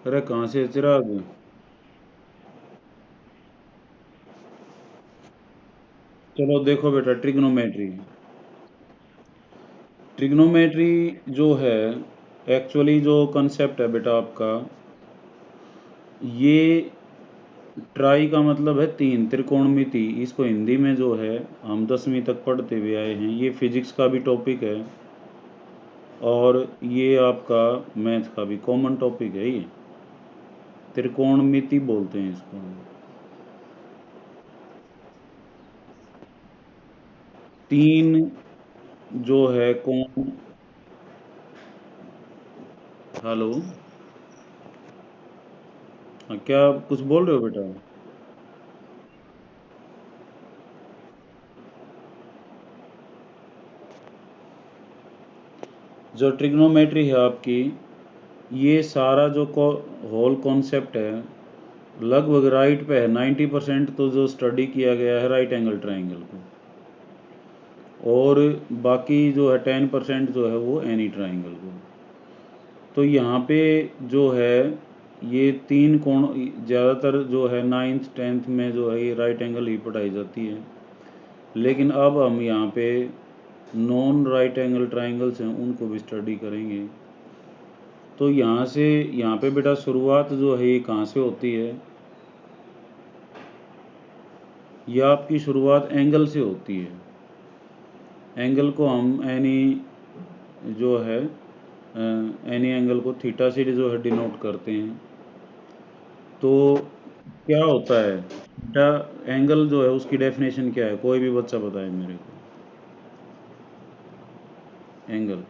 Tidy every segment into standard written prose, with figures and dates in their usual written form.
अरे कहाँ से चिराग? चलो देखो बेटा, ट्रिग्नोमेट्री। ट्रिग्नोमेट्री जो है, एक्चुअली जो कंसेप्ट है बेटा आपका, ये ट्राई का मतलब है तीन, त्रिकोणमिति। इसको हिंदी में जो है हम 10वीं तक पढ़ते हुए आए हैं। ये फिजिक्स का भी टॉपिक है और ये आपका मैथ का भी कॉमन टॉपिक है। ये त्रिकोणमिति बोलते हैं इसको। तीन जो है कोण। हेलो। हाँ, क्या कुछ बोल रहे हो बेटा? जो ट्रिग्नोमेट्री है आपकी, ये सारा जो होल कॉन्सेप्ट है, लगभग राइट पे है। 90% तो जो स्टडी किया गया है राइट एंगल ट्राइंगल को, और बाकी जो है 10% जो है वो एनी ट्राइंगल को। तो यहाँ पे जो है ये तीन कोण ज़्यादातर जो है 9th 10th में जो है ये राइट एंगल ही पढ़ाई जाती है। लेकिन अब हम यहाँ पे नॉन राइट एंगल ट्राइंगल्स हैं उनको भी स्टडी करेंगे। तो यहाँ से, यहाँ पे बेटा शुरुआत जो है ये कहाँ से होती है? यह आपकी शुरुआत एंगल से होती है। एंगल को हम एनी जो है एनी एंगल को थीटा से जो है डिनोट करते हैं। तो क्या होता है थीटा एंगल जो है, उसकी डेफिनेशन क्या है? कोई भी बच्चा बताए मेरे को। एंगल।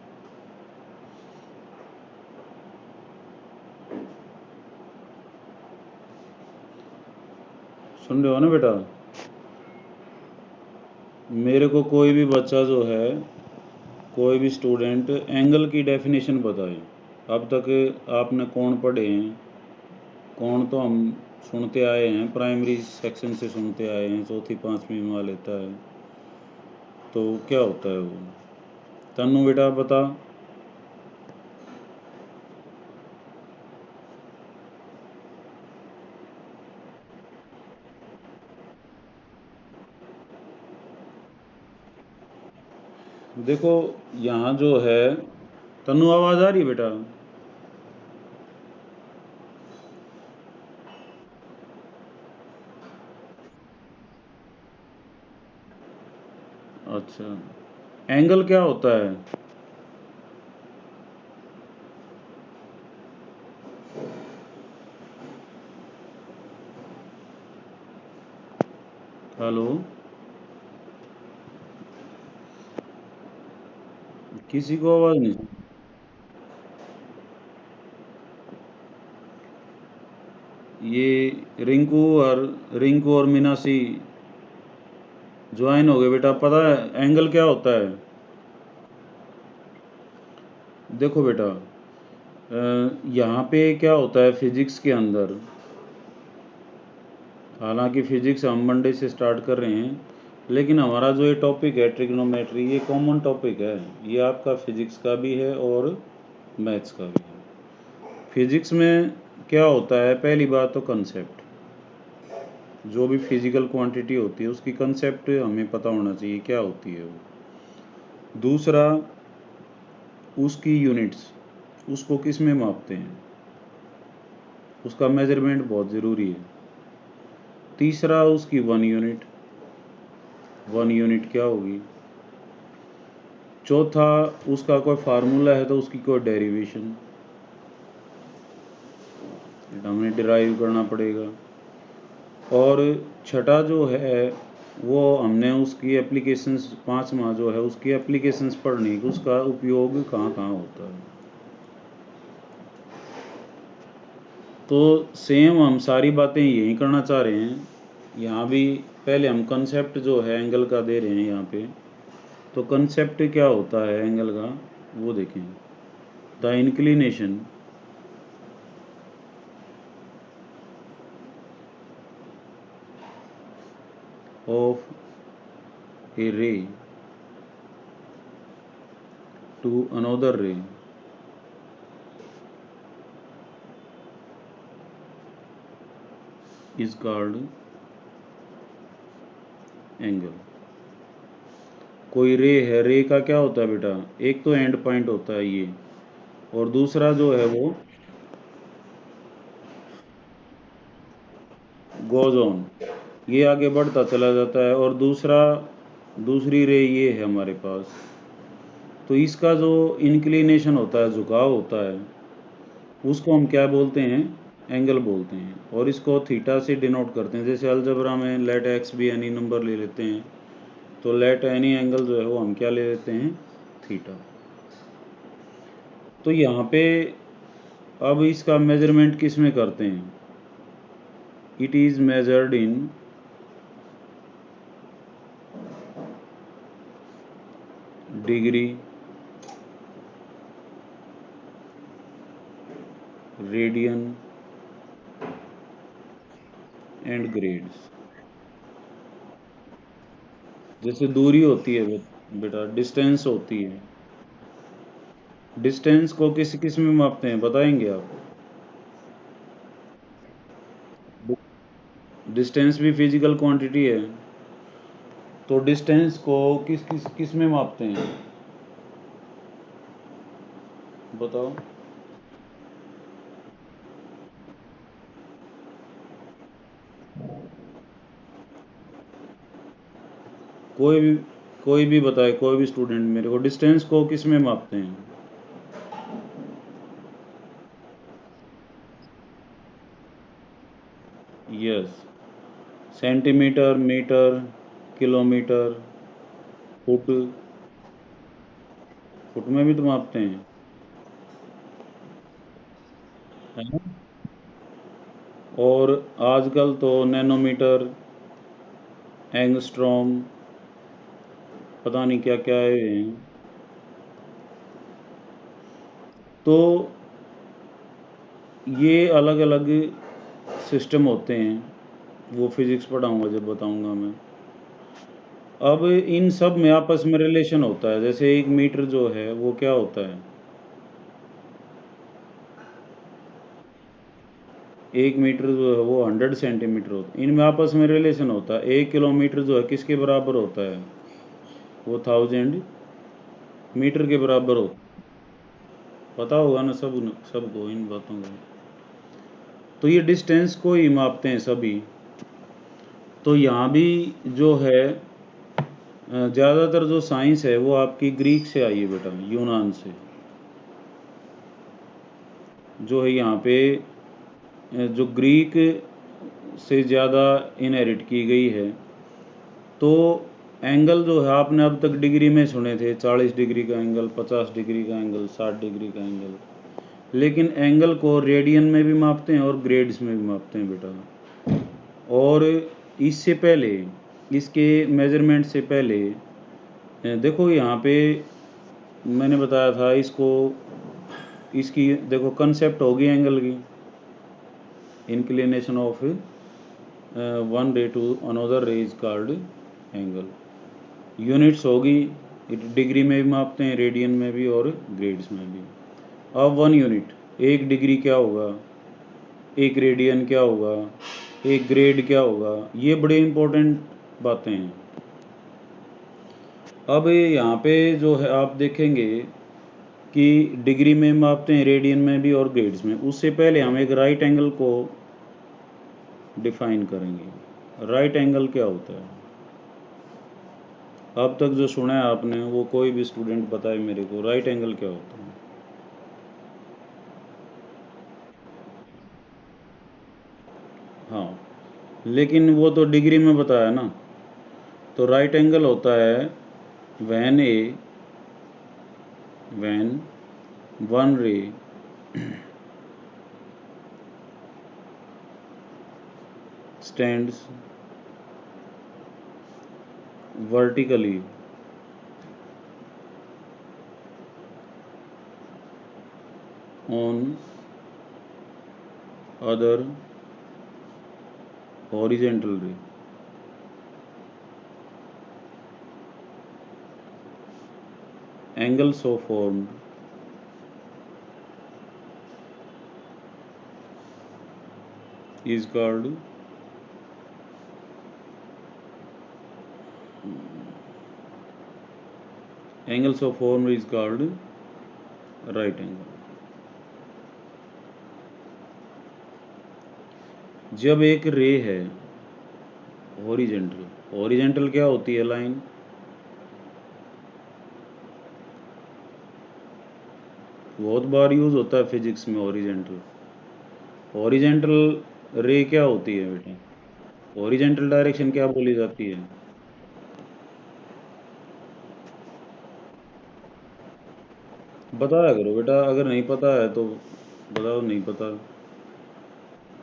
सुन रहे हो ना बेटा? मेरे को कोई भी बच्चा जो है, कोई भी स्टूडेंट एंगल की डेफिनेशन बताए। अब तक आपने कौन पढ़े हैं? कौन तो हम सुनते आए हैं, प्राइमरी सेक्शन से सुनते आए हैं, चौथी पांचवी में लेता है। तो क्या होता है वो? तन्नू बेटा बता। देखो यहाँ जो है, तन्नू आवाज आ रही है बेटा? अच्छा, एंगल क्या होता है? हेलो। किसी को आवाज नहीं? ये रिंकू और मीनासी ज्वाइन हो गए बेटा। पता है एंगल क्या होता है? देखो बेटा, यहाँ पे क्या होता है फिजिक्स के अंदर, हालांकि फिजिक्स हम मंडे से स्टार्ट कर रहे हैं, लेकिन हमारा जो ये टॉपिक है ट्रिग्नोमेट्री, ये कॉमन टॉपिक है। ये आपका फिजिक्स का भी है और मैथ्स का भी है। फिजिक्स में क्या होता है? पहली बात तो कंसेप्ट, जो भी फिजिकल क्वांटिटी होती है उसकी कंसेप्ट हमें पता होना चाहिए क्या होती है वो। दूसरा, उसकी यूनिट्स, उसको किस में मापते हैं, उसका मेजरमेंट बहुत ज़रूरी है। तीसरा, उसकी वन यूनिट, वन यूनिट क्या होगी। चौथा, उसका कोई फार्मूला है तो उसकी कोई डेरिवेशन हमें डिराइव करना पड़ेगा। और छठा जो है वो हमने उसकी एप्लीकेशंस, पांचवा जो है उसकी एप्लीकेशंस पढ़नी कि उसका उपयोग कहाँ कहाँ होता है। तो सेम हम सारी बातें यही करना चाह रहे हैं यहाँ भी। पहले हम कंसेप्ट जो है एंगल का दे रहे हैं यहाँ पे। तो कंसेप्ट क्या होता है एंगल का वो देखें। The inclination of a ray to another ray is called angle. कोई रे है, रे का क्या होता है बेटा, एक तो एंड पॉइंट होता है ये, और दूसरा जो है वो गोज ऑन, ये आगे बढ़ता चला जाता है, और दूसरी रे ये है हमारे पास। तो इसका जो इंक्लिनेशन होता है, झुकाव होता है, उसको हम क्या बोलते हैं, एंगल बोलते हैं। और इसको थीटा से डिनोट करते हैं। जैसे अलजबरा में लेट एक्स भी एनी नंबर ले लेते हैं, तो लेट एनी एंगल जो है वो हम क्या ले लेते हैं, थीटा। तो यहाँ पे अब इसका मेजरमेंट किस में करते हैं, it is measured in degree, radian and grades. जैसे दूरी होती है बेटा, डिस्टेंस होती है, डिस्टेंस को किस किस में मापते हैं बताएंगे आप। डिस्टेंस भी फिजिकल क्वांटिटी है, तो डिस्टेंस को किस किस किस में मापते हैं बताओ। कोई भी कोई भी बताए, कोई भी स्टूडेंट मेरे को, डिस्टेंस को किस में मापते हैं। Yes, centimetre, metre, kilometre, foot, foot में भी तो मापते हैं, है ना। और आजकल तो नैनोमीटर, एंगस्ट्रॉम, पता नहीं क्या क्या है। तो ये अलग अलग सिस्टम होते हैं, वो फिजिक्स पढ़ाऊंगा जब बताऊंगा मैं। अब इन सब में आपस में रिलेशन होता है। जैसे एक मीटर जो है वो क्या होता है, एक मीटर जो है वो 100 सेंटीमीटर होता है। इनमें आपस में रिलेशन होता है। 1 किलोमीटर जो है किसके बराबर होता है, वो 1000 मीटर के बराबर होता है। पता होगा ना सबको इन बातों का। तो ये डिस्टेंस को ही मापते हैं सभी। तो यहाँ भी जो है ज़्यादातर जो साइंस है वो आपकी ग्रीक से आई है बेटा, यूनान से। जो है यहाँ पे जो ग्रीक से ज़्यादा इनहेरिट की गई है। तो एंगल जो है आपने अब तक डिग्री में सुने थे, 40 डिग्री का एंगल, 50 डिग्री का एंगल, 60 डिग्री का एंगल। लेकिन एंगल को रेडियन में भी मापते हैं और ग्रेड्स में भी मापते हैं बेटा। और इससे पहले, इसके मेजरमेंट से पहले देखो यहाँ पे मैंने बताया था इसको, इसकी देखो कंसेप्ट होगी एंगल की, inclination of one ray to another ray is called angle. Units होगी, डिग्री में भी मापते हैं, रेडियन में भी और ग्रेड्स में भी। अब 1 यूनिट, 1 डिग्री क्या होगा, 1 रेडियन क्या होगा, 1 ग्रेड क्या होगा, ये बड़े इंपॉर्टेंट बातें हैं। अब यहाँ पे जो है आप देखेंगे कि डिग्री में मापते हैं, रेडियन में भी और ग्रेड्स में। उससे पहले हम एक राइट एंगल को डिफाइन करेंगे। राइट एंगल क्या होता है, अब तक जो सुना है आपने वो कोई भी स्टूडेंट बताए मेरे को, राइट एंगल क्या होता है। हाँ, लेकिन वो तो डिग्री में बताया ना। तो राइट एंगल होता है व्हेन वन रे stands vertically on other horizontal ray. Angle so formed is called angles of form is called right angle. जब एक रे है हॉरिजेंटल, हॉरिजेंटल क्या होती है? लाइन। बहुत बार यूज होता है फिजिक्स में हॉरिजेंटल। हॉरिजेंटल रे क्या होती है बेटा? हॉरिजेंटल डायरेक्शन क्या बोली जाती है? बताया करो बेटा, अगर नहीं पता है तो बताओ, नहीं पता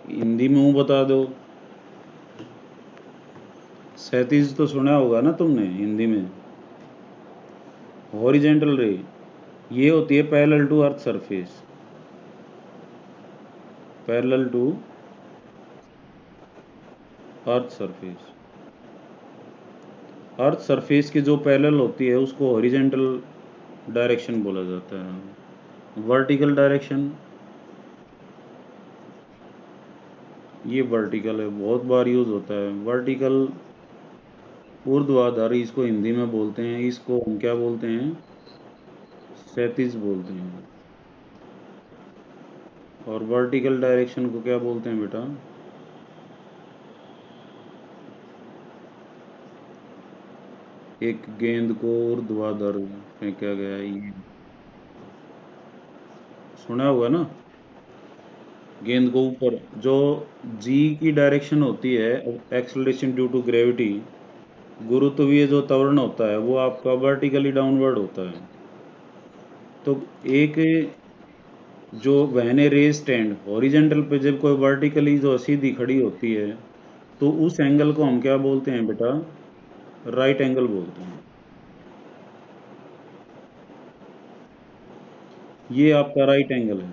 हिंदी में हूँ बता दो। क्षैतिज तो सुना होगा ना तुमने हिंदी में। हॉरिजेंटल रे ये होती है parallel to earth surface, parallel to earth surface. Earth surface की जो पैरेलल होती है उसको हॉरिजेंटल डायरेक्शन बोला जाता है। वर्टिकल डायरेक्शन ये वर्टिकल है, बहुत बार यूज होता है। वर्टिकल ऊर्ध्वाधर इसको हिंदी में बोलते हैं, इसको हम क्या बोलते हैं? क्षैतिज बोलते हैं। और वर्टिकल डायरेक्शन को क्या बोलते हैं बेटा? एक गेंद को ऊर्ध्वाधर फेंका गया है, ये सुना होगा ना। गेंद को ऊपर जो जी की डायरेक्शन होती है, एक्सेलरेशन ड्यू टू ग्रेविटी, गुरुत्वीय जो त्वरण होता है वो आपका वर्टिकली डाउनवर्ड होता है। तो एक जो वहने रे स्टैंड हॉरिजेंटल पे जब कोई वर्टिकली जो सीधी खड़ी होती है तो उस एंगल को हम क्या बोलते हैं बेटा? राइट एंगल बोलते हैं। ये आपका राइट एंगल है।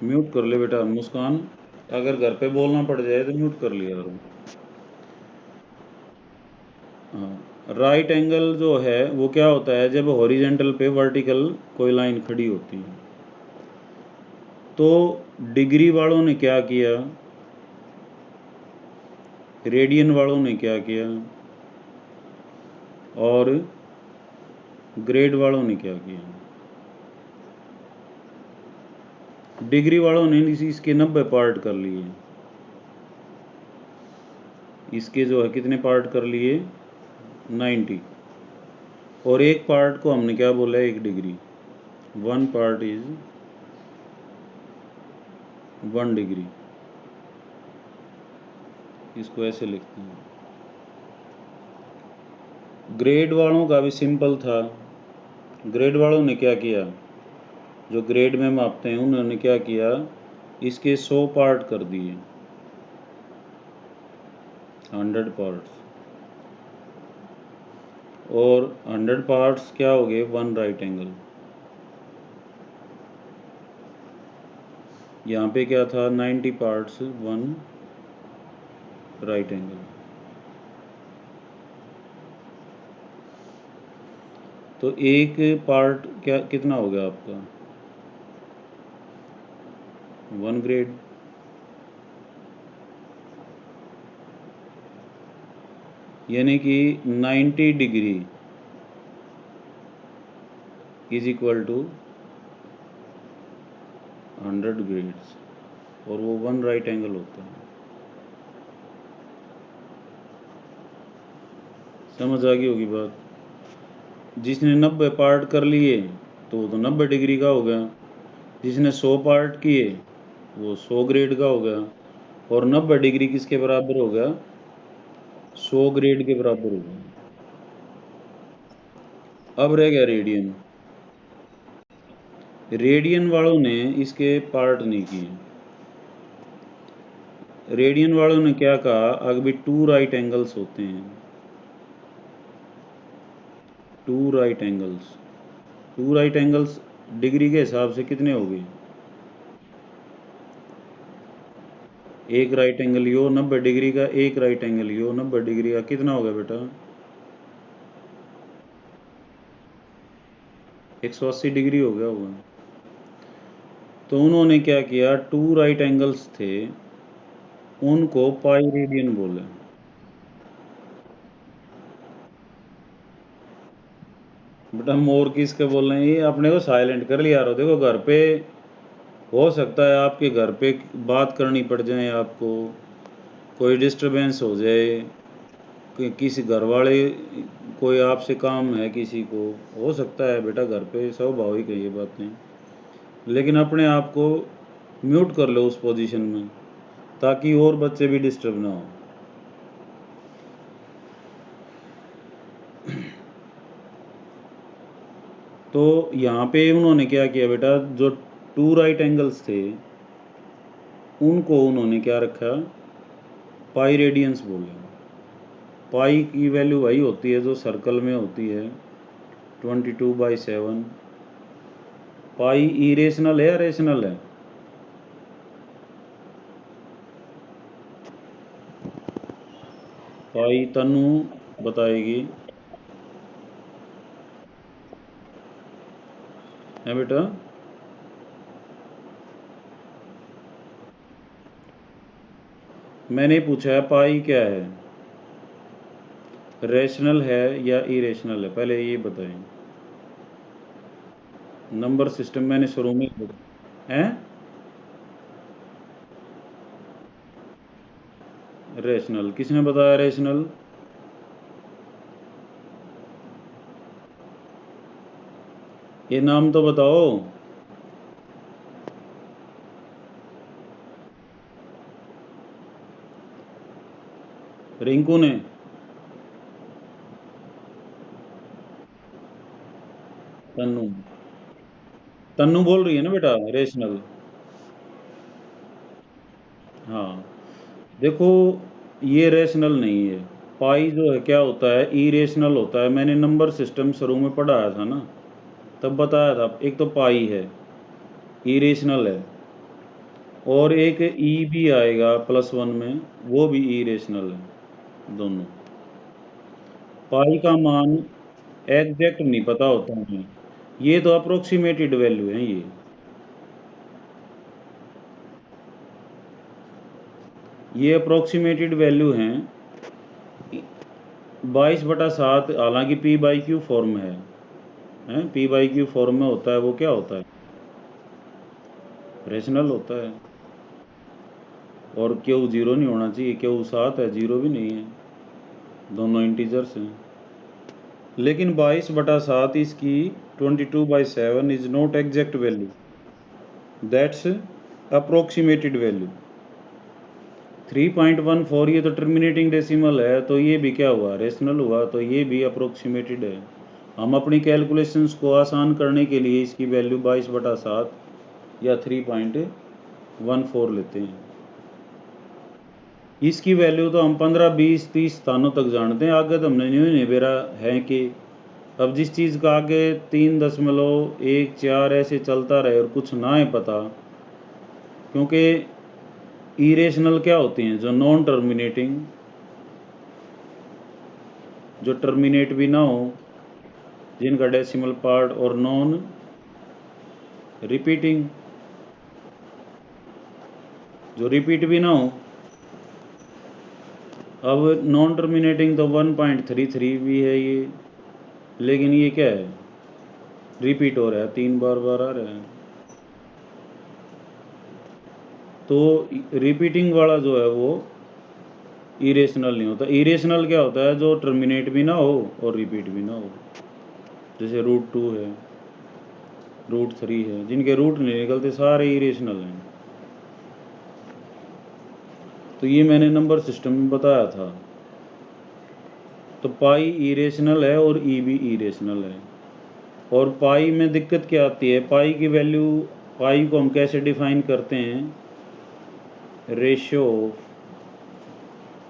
म्यूट कर ले बेटा मुस्कान, अगर घर पे बोलना पड़ जाए तो म्यूट कर लिया करो। हाँ, राइट एंगल जो है वो क्या होता है? जब हॉरिजेंटल पे वर्टिकल कोई लाइन खड़ी होती है। तो डिग्री वालों ने क्या किया, रेडियन वालों ने क्या किया, और ग्रेड वालों ने क्या किया? डिग्री वालों ने इसके 90 पार्ट कर लिए। इसके जो है कितने पार्ट कर लिए? 90। और एक पार्ट को हमने क्या बोला? 1 डिग्री। 1 part is 1 degree. इसको ऐसे लिखते हैं। ग्रेड वालों का भी सिंपल था। ग्रेड वालों ने क्या किया? जो ग्रेड में मापते हैं उन्होंने क्या किया? इसके 100 पार्ट कर दिए, 100 पार्ट्स। और 100 पार्ट्स क्या हो गए? 1 राइट एंगल। यहाँ पे क्या था? 90 पार्ट्स, 1 राइट एंगल। तो एक पार्ट क्या कितना हो गया आपका? 1 ग्रेड। यानी कि 90 degree is equal to 100 grades, और वो 1 राइट एंगल होता है। समझ आ गई होगी बात। जिसने 90 पार्ट कर लिए तो वो तो 90 डिग्री का हो गया। जिसने 100 पार्ट किए वो 100 ग्रेड का हो गया। और 90 डिग्री किसके बराबर हो गया? 100 ग्रेड के बराबर हो गया। अब रह गया रेडियन। रेडियन वालों ने इसके पार्ट नहीं किए। रेडियन वालों ने क्या कहा? अभी 2 राइट एंगल्स होते हैं, 2 right angles. 2 right angles degree के हिसाब से कितने हो गए? एक राइट एंगल यो 90 डिग्री का, एक राइट एंगल यो 90 डिग्री का, कितना हो गया बेटा? 180 डिग्री हो गया होगा। तो उन्होंने क्या किया? 2 राइट एंगल्स थे, उनको पाई रेडियन बोले। बेटा मोर किसके बोल रहे हैं, ये अपने को साइलेंट कर लिया। देखो घर पे हो सकता है आपके घर पे बात करनी पड़ जाए, आपको कोई डिस्टरबेंस हो जाए, किसी घर वाले कोई आपसे काम है किसी को, हो सकता है बेटा घर पे, स्वाभाविक है ये बातें। लेकिन अपने आप को म्यूट कर लो उस पोजीशन में, ताकि और बच्चे भी डिस्टर्ब ना हो। तो यहाँ पे उन्होंने क्या किया बेटा, जो 2 राइट एंगल्स थे उनको उन्होंने क्या रखा, पाई रेडियंस बोले। पाई की वैल्यू वही होती है जो सर्कल में होती है, 22/7। पाई इरेशनल है या रेशनल है? पाई तनु बताएगी, है बेटा? मैंने पूछा है पाई क्या है, रेशनल है या इरेशनल है, पहले ये बताएं। नंबर सिस्टम मैंने शुरू में है, रेशनल। किसने बताया रेशनल? ये नाम तो बताओ। रिंकू ने? तन्नू? तन्नू बोल रही है ना बेटा रेशनल? हाँ देखो, ये रेशनल नहीं है। पाई जो है क्या होता है, इरेशनल होता है। मैंने नंबर सिस्टम शुरू में पढ़ाया था ना, तब बताया था। एक तो पाई है, इरेशनल है, और एक ई भी आएगा +1 में, वो भी इरेशनल है। दोनों पाई का मान एग्जैक्ट नहीं पता होता है, ये तो अप्रोक्सीमेटेड वैल्यू है। ये अप्रोक्सीमेटेड वैल्यू हैं। 22/7 हालांकि p/q फॉर्म है, p/q फॉर्म में होता है, वो क्या होता है, रेशनल होता है। और क्यू 0 नहीं होना चाहिए, क्यू 7 है, 0 भी नहीं है, दोनों इंटीजर्स हैं। लेकिन 22/7 इसकी 22/7 is not exact value, that's approximated value. 3.14 ये तो टर्मिनेटिंग डेसिमल है, तो ये भी क्या हुआ, रेशनल हुआ, तो ये भी अप्रोक्सीमेटेड है। हम अपनी कैलकुलेशंस को आसान करने के लिए इसकी वैल्यू 22/7 या 3.14 लेते हैं। इसकी वैल्यू तो हम 15, 20, 30 स्थानों तक जानते हैं, आगे तो हमने न्यू बेरा है कि अब जिस चीज़ का आगे 3.14 ऐसे चलता रहे और कुछ ना है पता, क्योंकि इरेशनल क्या होती हैं, जो नॉन टर्मिनेटिंग, जो टर्मिनेट भी ना हो, जिनका डेसिमल पार्ट, और नॉन रिपीटिंग, जो रिपीट भी ना हो। अब नॉन टर्मिनेटिंग तो 1.33 भी है ये, लेकिन ये क्या है, रिपीट हो रहा है, 3 बार आ रहा है। तो रिपीटिंग वाला जो है वो इरेशनल नहीं होता। इरेशनल क्या होता है, जो टर्मिनेट भी ना हो और रिपीट भी ना हो, जैसे √2 है, √3 है, जिनके रूट नहीं निकलते सारे इरेशनल हैं। तो ये मैंने नंबर सिस्टम में बताया था। तो पाई इरेशनल है और ई भी इरेशनल है। और पाई में दिक्कत क्या आती है, पाई की वैल्यू, पाई को हम कैसे डिफाइन करते हैं, रेशियो।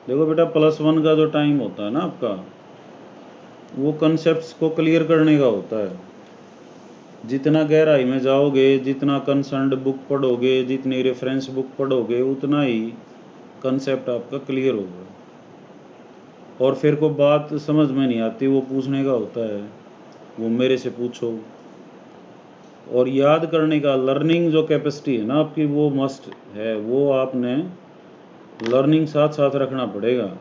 देखो बेटा +1 का जो टाइम होता है ना आपका, वो कंसेप्ट्स को क्लियर करने का होता है। जितना गहराई में जाओगे, जितना कंसर्न्ड बुक पढ़ोगे, जितनी रेफरेंस बुक पढ़ोगे, उतना ही कंसेप्ट आपका क्लियर होगा। और फिर को बात समझ में नहीं आती, वो पूछने का होता है, वो मेरे से पूछो। और याद करने का, लर्निंग जो कैपेसिटी है ना आपकी, वो मस्ट है, वो आपने लर्निंग साथ साथ रखना पड़ेगा।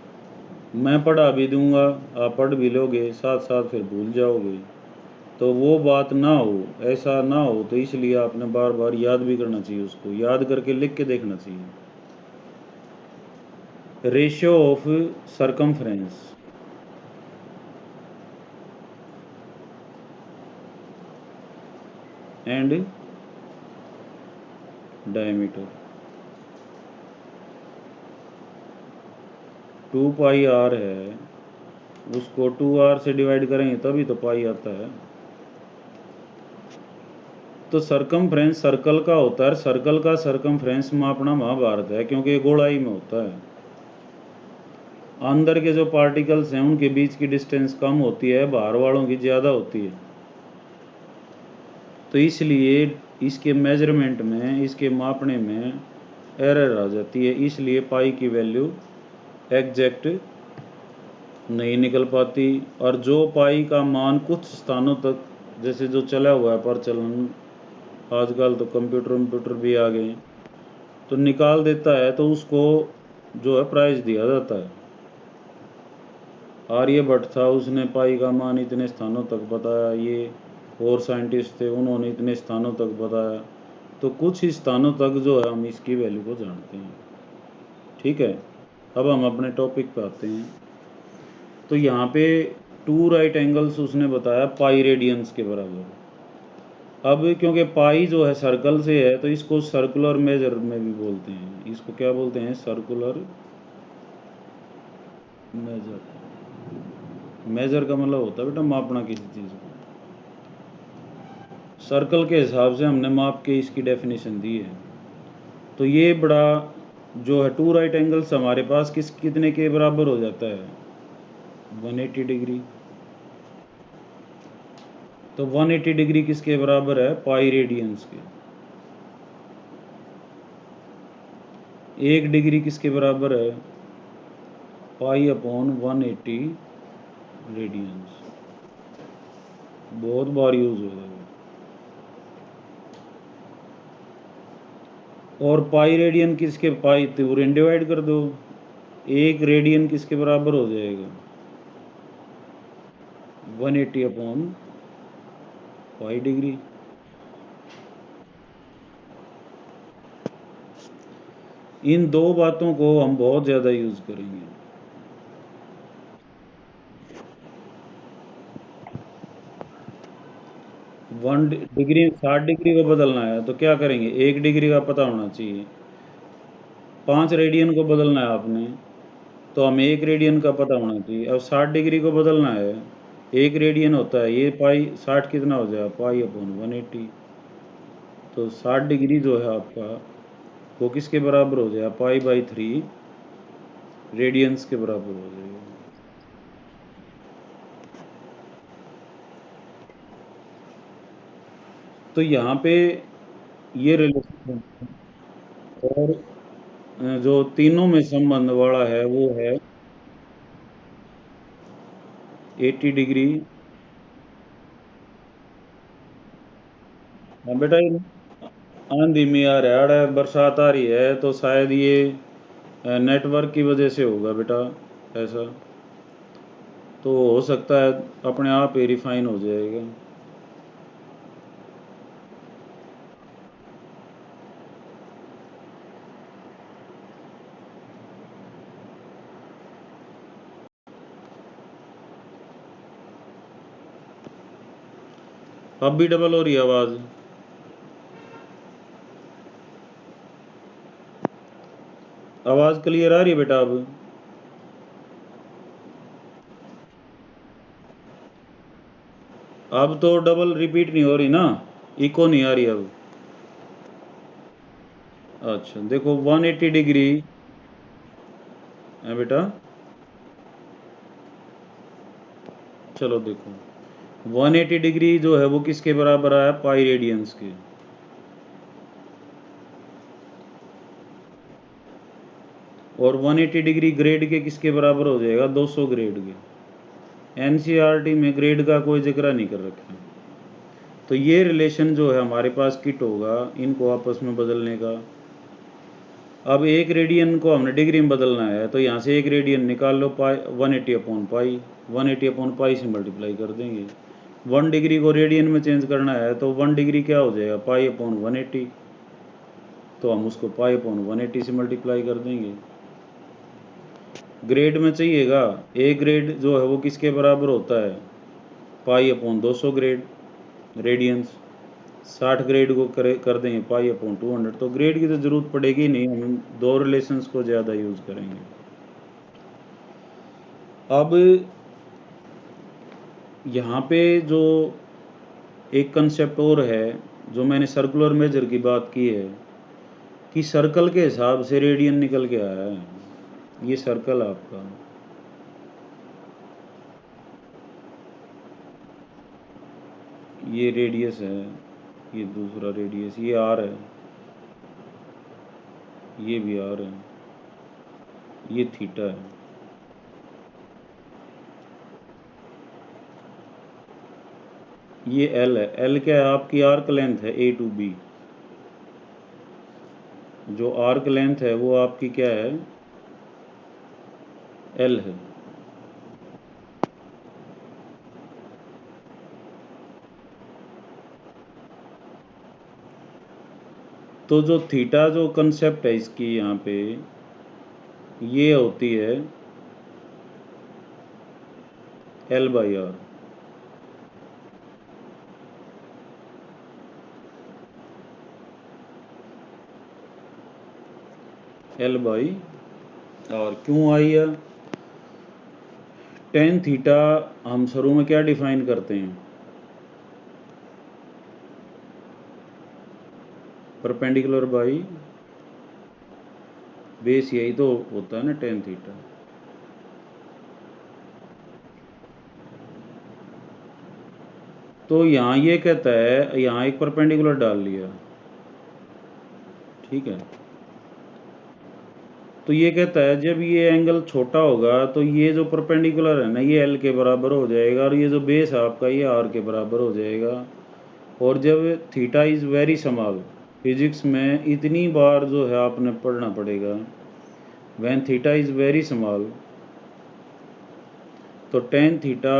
मैं पढ़ा भी दूंगा, आप पढ़ भी लोगे, साथ साथ फिर भूल जाओगे। तो वो बात ना हो, ऐसा ना हो, तो इसलिए आपने बार बार याद भी करना चाहिए, उसको याद करके लिख के देखना चाहिए। Ratio of circumference and diameter, 2 pi r है, उसको 2r से डिवाइड करेंगे तभी तो पाई आता है। तो सरकमफ्रेंस सर्कल का होता है, सर्कल का सरकमफ्रेंस मापना महाभारत है, क्योंकि ये गोलाई में होता है। अंदर के जो पार्टिकल्स हैं उनके बीच की डिस्टेंस कम होती है, बाहर वालों की ज़्यादा होती है। तो इसलिए इसके मेजरमेंट में, इसके मापने में एरर आ जाती है, इसलिए पाई की वैल्यू एग्जैक्ट नहीं निकल पाती। और जो पाई का मान कुछ स्थानों तक, जैसे जो चला हुआ है प्रचलन, आजकल तो कंप्यूटर भी आ गए, तो निकाल देता है, तो उसको जो है प्राइज दिया जाता है। आर्यभट्ट था, उसने पाई का मान इतने स्थानों तक बताया, ये और साइंटिस्ट थे, उन्होंने इतने स्थानों तक बताया। तो कुछ ही स्थानों तक जो है हम इसकी वैल्यू को जानते हैं। ठीक है, अब हम अपने टॉपिक पे आते हैं। तो यहाँ पे 2 राइट एंगल्स उसने बताया पाई रेडियंस के बराबर। अब क्योंकि पाई जो है सर्कल से है, तो इसको सर्कुलर मेजर में भी बोलते हैं। इसको क्या बोलते हैं? Circular major. मेजर का मतलब होता है बेटा मापना किसी चीज़ को। सर्कल के हिसाब से हमने माप के इसकी डेफिनेशन दी है। तो ये बड़ा जो है 2 राइट एंगल्स हमारे पास कितने के बराबर हो जाता है? 180 डिग्री। तो 180 डिग्री किसके बराबर है? पाई रेडियंस के। 1 डिग्री किसके बराबर है? Pi upon 180 radians. बहुत बार यूज होगा। और पाई रेडियन किसके? पाई पूरे डिवाइड कर दो, 1 रेडियन किसके बराबर हो जाएगा? 180 अपॉन पाई डिग्री। इन दो बातों को हम बहुत ज़्यादा यूज करेंगे। 1 डिग्री 60 डिग्री को बदलना है तो क्या करेंगे? 1 डिग्री का पता होना चाहिए। 5 रेडियन को बदलना है आपने, तो हमें 1 रेडियन का पता होना चाहिए। अब 60 डिग्री को बदलना है, 1 रेडियन होता है, ये पाई 60 कितना हो जाएगा? पाई अपॉन 180। तो 60 डिग्री जो है आपका वो किसके बराबर हो जाएगा? पाई बाई 3 रेडियंस के बराबर हो जाएगा। तो यहाँ पे ये रिलेशन, और जो तीनों में संबंध वाला है वो है 80 डिग्री। हाँ बेटा, ये आंधी में आ रहा है, बरसात आ रही है, तो शायद ये नेटवर्क की वजह से होगा बेटा ऐसा। तो हो सकता है अपने आप ही रिफाइन हो जाएगा। अब भी डबल हो रही है आवाज़? आवाज़ क्लियर आ रही है बेटा अब? अब तो डबल रिपीट नहीं हो रही ना, इको नहीं आ रही अब? अच्छा देखो 180 डिग्री है बेटा। चलो देखो 180 डिग्री जो है वो किसके बराबर आया? पाई रेडियंस के। और 180 डिग्री ग्रेड के किसके बराबर हो जाएगा? 200 ग्रेड के। एनसीईआरटी में ग्रेड का कोई जिक्र नहीं कर रखा। तो ये रिलेशन जो है हमारे पास किट होगा इनको आपस में बदलने का। अब 1 रेडियन को हमने डिग्री में बदलना है, तो यहाँ से 1 रेडियन निकाल लो, पाई 180 अपॉन पाई, 180 अपॉन पाई से मल्टीप्लाई कर देंगे। 1 डिग्री को रेडियन में चेंज करना है तो 1 डिग्री क्या हो जाएगा, पाई अपॉन 180। तो हम उसको पाई अपॉन 180 से मल्टीप्लाई कर देंगे। ग्रेड में चाहिएगा, ए ग्रेड जो है वो किसके बराबर होता है, pi upon 200 grade radians. 60 grade को कर देंगे पाई अपॉन 200। तो ग्रेड की तो जरूरत पड़ेगी नहीं, हम दो रिलेशंस को ज़्यादा यूज करेंगे। अब यहाँ पे जो एक कंसेप्ट और है, जो मैंने सर्कुलर मेजर की बात की है कि सर्कल के हिसाब से रेडियन निकल के आया है। ये सर्कल आपका, ये रेडियस है, ये दूसरा रेडियस, ये आर है, ये भी आर है, ये थीटा है। ये एल है। एल क्या है, आपकी आर्क लेंथ है ए टू बी। जो आर्क लेंथ है वो आपकी क्या है, एल है। तो जो थीटा जो कंसेप्ट है इसकी यहाँ पे, ये होती है L by R. L by R क्यों आई है? टेन थीटा हम शुरू में क्या डिफाइन करते हैं, परपेंडिकुलर बाई बेस, यही तो होता है ना टेन थीटा। तो यहाँ ये कहता है, यहाँ एक परपेंडिकुलर डाल लिया, ठीक है। तो ये कहता है जब ये एंगल छोटा होगा तो ये जो परपेंडिकुलर है ना ये एल के बराबर हो जाएगा, और ये जो बेस है आपका ये आर के बराबर हो जाएगा। और जब theta is very small, physics में इतनी बार जो है आपने पढ़ना पड़ेगा, when theta is very small, तो टेन थीटा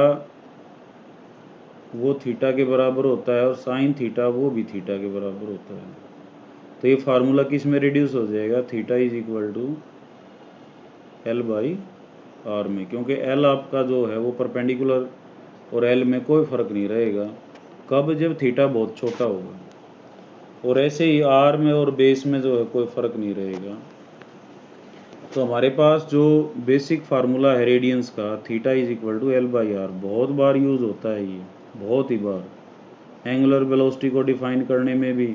वो थीटा के बराबर होता है, और साइन थीटा वो भी थीटा के बराबर होता है। तो ये फार्मूला किस में रिड्यूस हो जाएगा, theta is equal to L by R में, क्योंकि एल आपका जो है वो परपेंडिकुलर और एल में कोई फ़र्क नहीं रहेगा। कब, जब थीटा बहुत छोटा होगा। और ऐसे ही आर में और बेस में जो है कोई फ़र्क नहीं रहेगा। तो हमारे पास जो बेसिक फार्मूला है रेडियंस का, theta is equal to L by R, बहुत बार यूज़ होता है ये, बहुत ही बार। एंगुलर वेलोसिटी को डिफाइन करने में भी,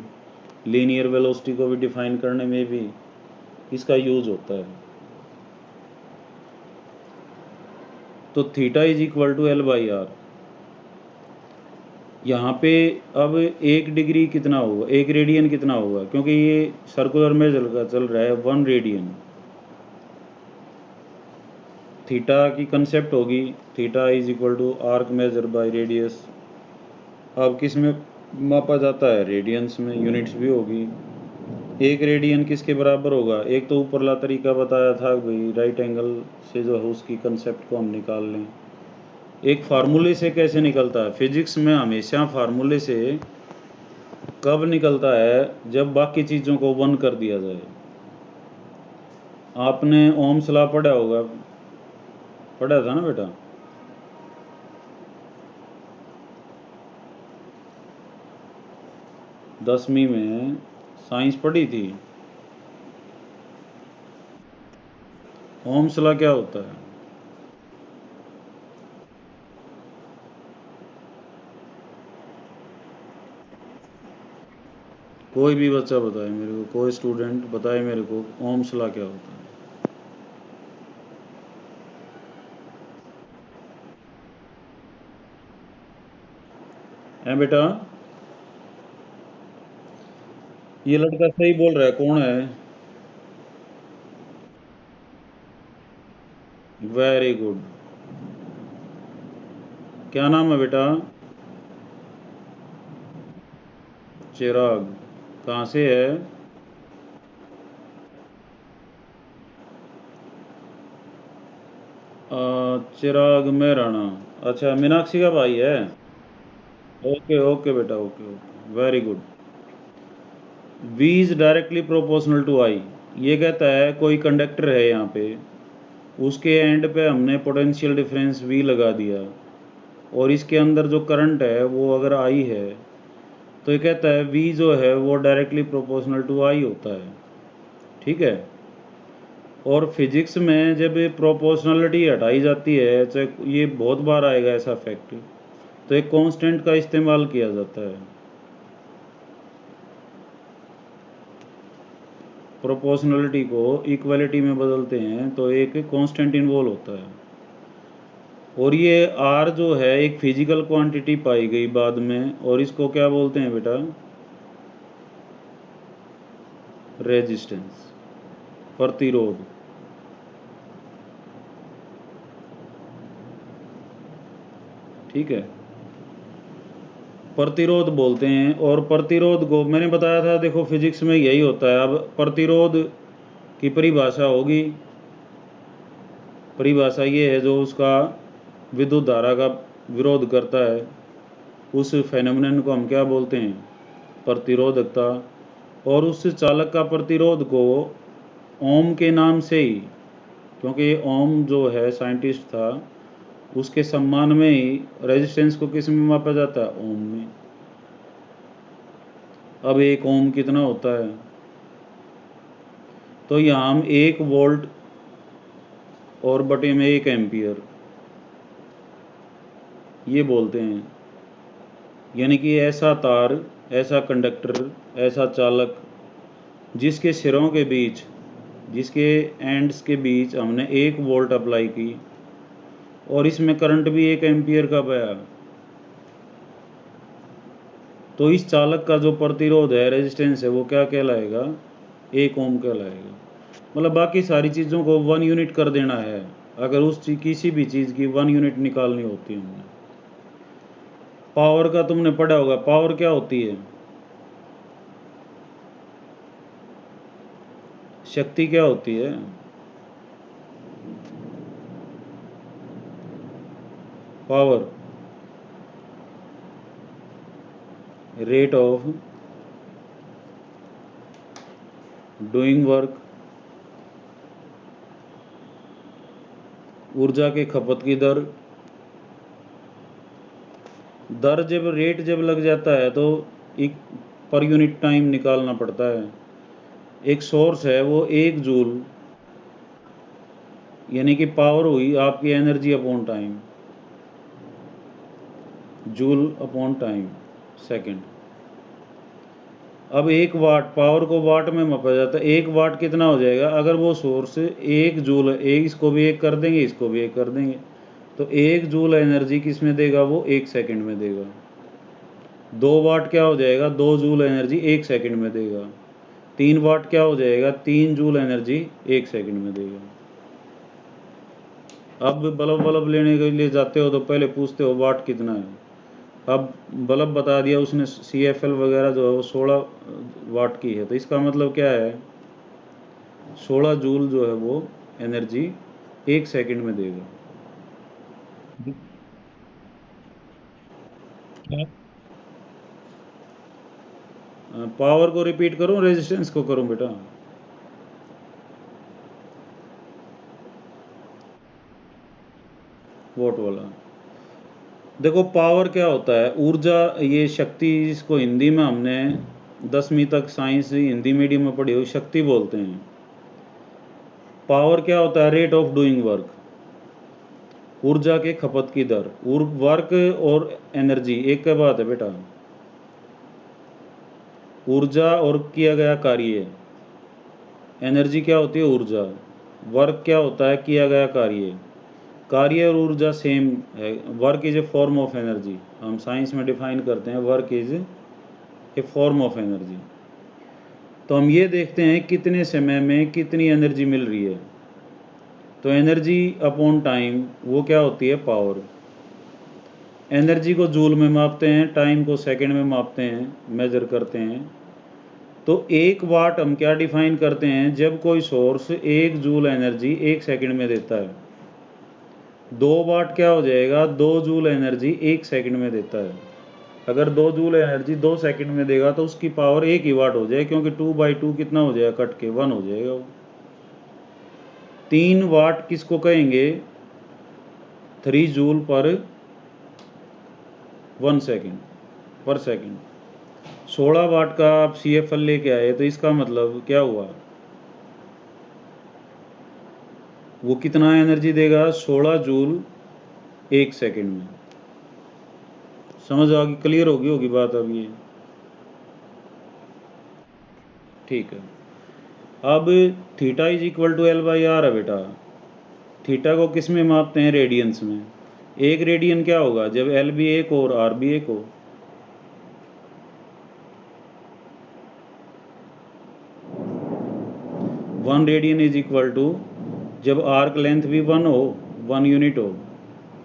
लीनियर वेलोसिटी को भी डिफाइन करने में भी इसका यूज होता है। तो theta is equal to L by R. यहाँ पे अब 1 डिग्री कितना होगा, 1 रेडियन कितना होगा, क्योंकि ये सर्कुलर मेजर का चल रहा है 1 रेडियन। थीटा की कंसेप्ट होगी, theta is equal to arc measure by radius. अब किस में मापा जाता है, रेडियंस में, यूनिट्स भी होगी। 1 रेडियन किसके बराबर होगा, एक तो ऊपरला तरीका बताया था भाई, राइट एंगल से जो है उसकी कंसेप्ट को हम निकाल लें। एक फार्मूले से कैसे निकलता है, फिजिक्स में हमेशा फार्मूले से कब निकलता है, जब बाकी चीज़ों को 1 कर दिया जाए। आपने ओम्स लॉ पढ़ा होगा, पढ़ा था ना बेटा, 10वीं में साइंस पढ़ी थी। ओम्स लॉ क्या होता है? कोई भी बच्चा बताए मेरे को, कोई स्टूडेंट बताए मेरे को, ओम्स लॉ क्या होता है बेटा? ये लड़का सही बोल रहा है, कौन है? Very good. क्या नाम है बेटा? चिराग। कहाँ से है? चिराग मेहराणा। अच्छा, मीनाक्षी का भाई है। ओके ओके बेटा, okay okay, very good. V is directly proportional to I। ये कहता है कोई कंडक्टर है यहाँ पे, उसके एंड पे हमने पोटेंशियल डिफरेंस V लगा दिया, और इसके अंदर जो करंट है वो अगर I है, तो ये कहता है V जो है वो डायरेक्टली प्रोपोर्शनल टू I होता है। ठीक है। और फिजिक्स में जब प्रोपोर्शनलिटी हटाई जाती है, चाहे ये बहुत बार आएगा ऐसा फैक्ट, तो एक कांस्टेंट का इस्तेमाल किया जाता है। प्रोपोर्शनलिटी को इक्वलिटी में बदलते हैं तो एक कांस्टेंट इन्वॉल्व होता है। और ये R जो है एक फिजिकल क्वांटिटी पाई गई बाद में, और इसको क्या बोलते हैं बेटा? रेजिस्टेंस, प्रतिरोध। ठीक है, प्रतिरोध बोलते हैं। और प्रतिरोध को मैंने बताया था, देखो फिजिक्स में यही होता है। अब प्रतिरोध की परिभाषा होगी, परिभाषा ये है जो उसका विद्युत धारा का विरोध करता है, उस फेनोमेनन को हम क्या बोलते हैं? प्रतिरोधकता। और उस चालक का प्रतिरोध को ओम के नाम से ही, क्योंकि ओम जो है साइंटिस्ट था, उसके सम्मान में ही रेजिस्टेंस को किस में मापा जाता है? ओम में। अब एक ओम कितना होता है? तो यहाँ हम 1 वोल्ट और बटे में 1 एम्पियर ये बोलते हैं। यानी कि ऐसा तार, ऐसा कंडक्टर, ऐसा चालक जिसके सिरों के बीच, जिसके एंड्स के बीच हमने 1 वोल्ट अप्लाई की, और इसमें करंट भी 1 एम्पियर का बया, तो इस चालक का जो प्रतिरोध है, रेजिस्टेंस है, वो क्या कहलाएगा? 1 ओम कहलाएगा। मतलब बाकी सारी चीज़ों को 1 यूनिट कर देना है, अगर उस किसी भी चीज़ की 1 यूनिट निकालनी होती है हमने। पावर का तुमने पढ़ा होगा, पावर क्या होती है? शक्ति क्या होती है? Power rate of doing work, ऊर्जा के खपत की दर। दर जब रेट जब लग जाता है तो एक पर यूनिट टाइम निकालना पड़ता है। एक सोर्स है वो 1 जूल, यानी कि पावर हुई आपकी energy upon time, joule upon time second. अब 1 वाट, पावर को वाट में मापा जाता है। 1 वाट कितना हो जाएगा? अगर वो सोर्स 1 जूल है, एक इसको भी 1 कर देंगे, इसको भी 1 कर देंगे, तो 1 जूल एनर्जी किस में देगा? वो 1 सेकंड में देगा। 2 वाट क्या हो जाएगा? 2 जूल एनर्जी 1 सेकंड में देगा। 3 वाट क्या हो जाएगा? 3 जूल एनर्जी 1 सेकंड में देगा। अब बल्ब लेने के लिए जाते हो तो पहले पूछते हो वाट कितना है। अब बल्ब बता दिया उसने, CFL वगैरह जो है वो 16 वाट की है, तो इसका मतलब क्या है? 16 जूल जो है वो एनर्जी 1 सेकंड में देगा। पावर को रिपीट करूं, रेजिस्टेंस को करूं बेटा? वोट वाला। देखो पावर क्या होता है? ऊर्जा, ये शक्ति, जिसको हिंदी में हमने 10वीं तक साइंस हिंदी मीडियम में पढ़ी हुई शक्ति बोलते हैं। पावर क्या होता है? रेट ऑफ डूइंग वर्क, ऊर्जा के खपत की दर। वर्क और एनर्जी एक का बात है बेटा। ऊर्जा और किया गया कार्य, एनर्जी क्या होती है? ऊर्जा। वर्क क्या होता है? किया गया कार्य। कार्य और ऊर्जा सेम है। Work is a form of energy, हम साइंस में डिफाइन करते हैं, work is a form of energy. तो हम ये देखते हैं कितने समय में कितनी एनर्जी मिल रही है। तो एनर्जी अपॉन टाइम वो क्या होती है? पावर। एनर्जी को जूल में मापते हैं, टाइम को सेकंड में मापते हैं, मेजर करते हैं। तो 1 वाट हम क्या डिफाइन करते हैं? जब कोई सोर्स 1 जूल एनर्जी 1 सेकंड में देता है। 2 वाट क्या हो जाएगा? 2 जूल एनर्जी 1 सेकंड में देता है। अगर 2 जूल एनर्जी 2 सेकंड में देगा तो उसकी पावर 1 ही वाट हो जाए, क्योंकि 2/2 कितना हो जाएगा, कट के 1 हो जाएगा वो। 3 वाट किसको कहेंगे, 3 जूल पर 1 सेकंड पर सेकंड। 16 वाट का आप CFL लेके आए तो इसका मतलब क्या हुआ, वो कितना एनर्जी देगा, 16 जूल 1 सेकंड में। समझ आ गई, क्लियर होगी बात अब ये, ठीक है। अब theta is equal to L/R है बेटा। थीटा को किस में मापते हैं, रेडियंस में। एक रेडियन क्या होगा, जब L भी 1 हो और R भी 1 हो। One radian is equal to, जब आर्क लेंथ भी 1 हो, 1 यूनिट हो,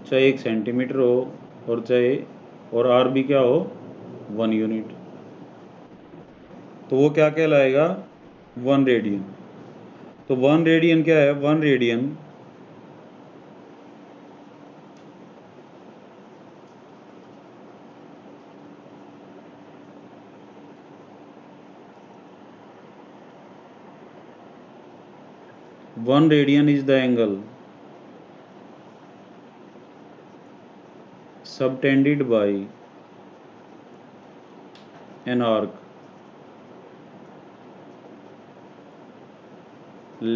चाहे 1 सेंटीमीटर हो और चाहे, और R भी क्या हो, 1 यूनिट, तो वो क्या कहलाएगा, 1 रेडियन। तो 1 रेडियन क्या है, 1 radian is the angle subtended by an arc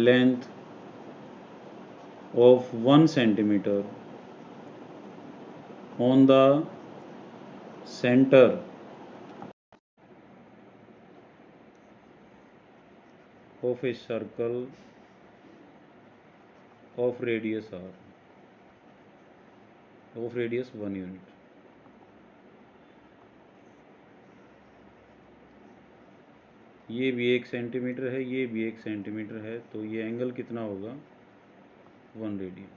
length of 1 centimeter on the center of a circle of radius r, of radius 1 unit। ये भी 1 सेंटीमीटर है, ये भी 1 सेंटीमीटर है, तो ये एंगल कितना होगा, 1 रेडियन।